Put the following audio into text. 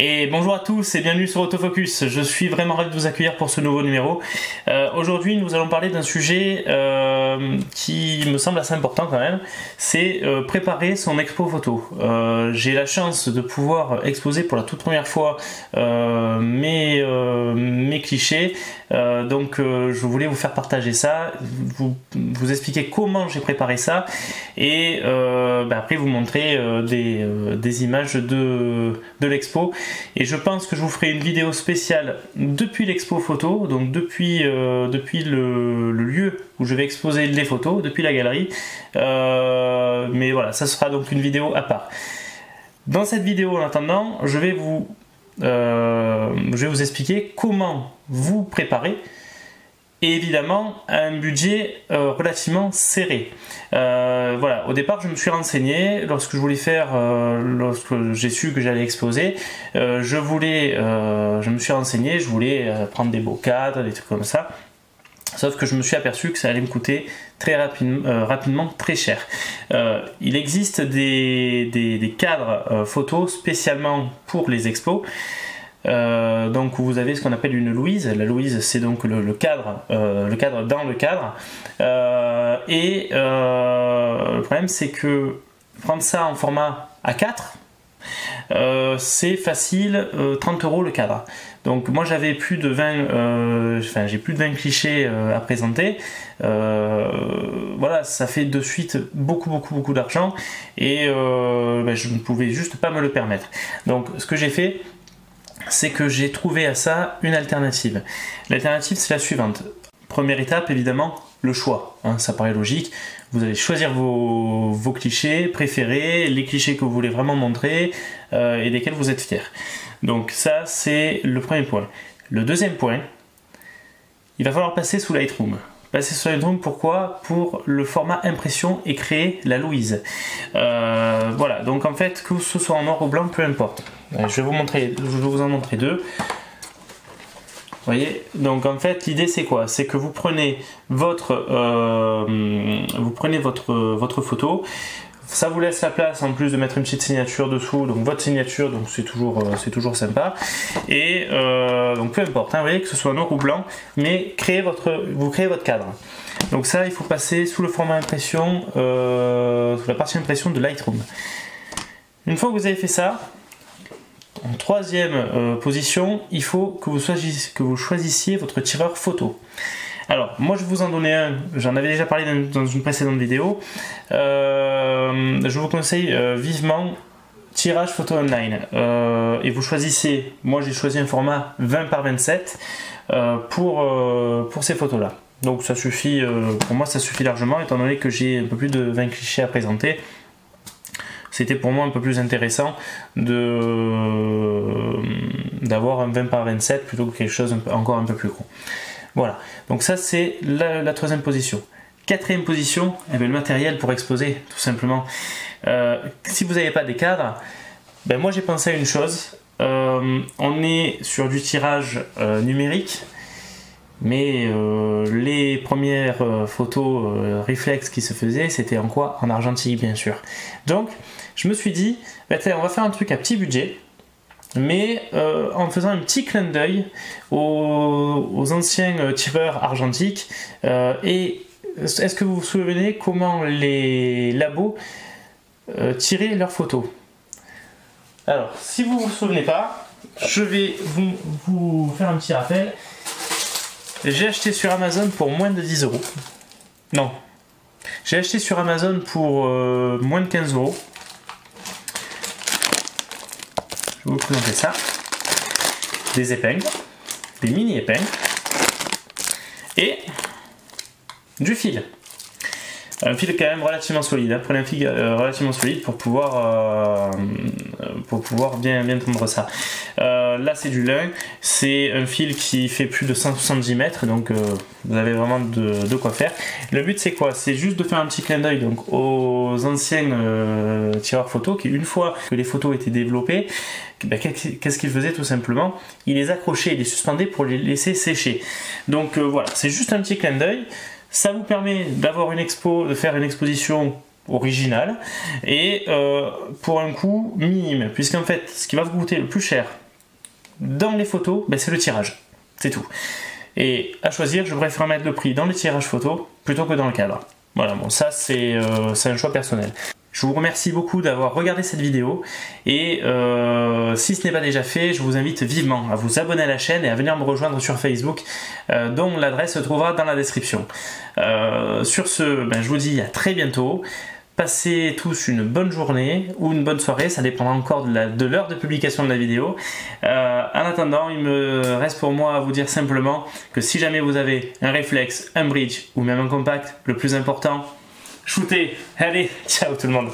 Et bonjour à tous et bienvenue sur Autofocus. Je suis vraiment ravi de vous accueillir pour ce nouveau numéro. Aujourd'hui, nous allons parler d'un sujet qui me semble assez important quand même. C'est préparer son expo photo. J'ai la chance de pouvoir exposer pour la toute première fois mes clichés. Donc je voulais vous faire partager ça, vous expliquer comment j'ai préparé ça et après vous montrer des images de l'expo. Et je pense que je vous ferai une vidéo spéciale depuis l'expo photo, donc depuis le lieu où je vais exposer les photos, depuis la galerie. Mais voilà, ça sera donc une vidéo à part. Dans cette vidéo, en attendant, je vais vous expliquer comment vous préparer. Et évidemment un budget relativement serré. Voilà, au départ je me suis renseigné lorsque je voulais faire, lorsque j'ai su que j'allais exposer, je me suis renseigné, je voulais prendre des beaux cadres, des trucs comme ça. Sauf que je me suis aperçu que ça allait me coûter très rapidement très cher. Il existe des cadres photos spécialement pour les expos. Donc vous avez ce qu'on appelle une Louise. La Louise, c'est donc le cadre dans le cadre. Le problème, c'est que prendre ça en format A4, c'est facile, 30 € le cadre. Donc moi j'avais plus de 20, j'ai plus de 20 clichés à présenter. Voilà, ça fait de suite beaucoup d'argent et je ne pouvais juste pas me le permettre. Donc ce que j'ai fait, c'est que j'ai trouvé à ça une alternative. L'alternative, c'est la suivante. Première étape, évidemment, le choix. Ça paraît logique. Vous allez choisir vos clichés préférés, les clichés que vous voulez vraiment montrer et desquels vous êtes fier. Donc ça, c'est le premier point. Le deuxième point, il va falloir passer sous Lightroom. Passer sur Lightroom, pourquoi? Pour le format impression et créer la Louise. Voilà, donc en fait, que ce soit en noir ou blanc, peu importe. Je vais vous en montrer deux. Vous voyez, donc en fait l'idée c'est quoi? C'est que vous prenez votre photo, ça vous laisse la place en plus de mettre une petite signature dessous, donc votre signature, donc c'est toujours sympa. Et donc peu importe, vous voyez, que ce soit noir ou blanc, mais vous créez votre cadre. Donc ça, il faut passer sous le format impression, sous la partie impression de Lightroom. Une fois que vous avez fait ça, en troisième position, il faut que vous choisissiez votre tireur photo. Alors, moi je vais vous en donner un, j'en avais déjà parlé dans une précédente vidéo. Je vous conseille vivement Tirage Photo Online. Et vous choisissez, moi j'ai choisi un format 20 par 27 pour ces photos-là. Donc ça suffit, pour moi ça suffit largement, étant donné que j'ai un peu plus de 20 clichés à présenter. C'était pour moi un peu plus intéressant d'avoir un 20 par 27 plutôt que quelque chose encore un peu plus gros. Voilà, donc ça c'est la troisième position. Quatrième position, le matériel pour exposer, tout simplement. Si vous n'avez pas des cadres, moi j'ai pensé à une chose. On est sur du tirage numérique, mais les premières photos réflexes qui se faisaient, c'était en quoi? En argentique, bien sûr. Donc, je me suis dit, on va faire un truc à petit budget, mais en faisant un petit clin d'œil aux anciens tireurs argentiques. Et est-ce que vous vous souvenez comment les labos tiraient leurs photos? Alors, si vous ne vous souvenez pas, je vais vous faire un petit rappel. J'ai acheté sur Amazon pour moins de 10 €. Non. J'ai acheté sur Amazon pour moins de 15 €. Je vais vous présenter ça. Des épingles. Des mini épingles. Et du fil. Un fil quand même relativement solide. Prenez un fil relativement solide pour pouvoir bien tendre ça. Là c'est du lin, c'est un fil qui fait plus de 170 mètres, donc vous avez vraiment de quoi faire. Le but c'est quoi? C'est juste de faire un petit clin d'œil donc aux anciens tireurs photos qui, une fois que les photos étaient développées, qu'est-ce qu'ils faisaient tout simplement? Ils les accrochaient, ils les suspendaient pour les laisser sécher. Donc voilà, c'est juste un petit clin d'œil. Ça vous permet d'avoir de faire une exposition originale et pour un coût minime, puisqu'en fait ce qui va vous coûter le plus cher dans les photos, ben, c'est le tirage. C'est tout. Et à choisir, je préfère mettre le prix dans le tirage photo plutôt que dans le cadre. Voilà, bon ça c'est un choix personnel. Je vous remercie beaucoup d'avoir regardé cette vidéo et si ce n'est pas déjà fait, je vous invite vivement à vous abonner à la chaîne et à venir me rejoindre sur Facebook dont l'adresse se trouvera dans la description. Sur ce, ben, je vous dis à très bientôt. Passez tous une bonne journée ou une bonne soirée, ça dépendra encore de l'heure de publication de la vidéo. En attendant, il me reste pour moi à vous dire simplement que si jamais vous avez un réflexe, un bridge ou même un compact, le plus important, shootez. Allez, ciao tout le monde.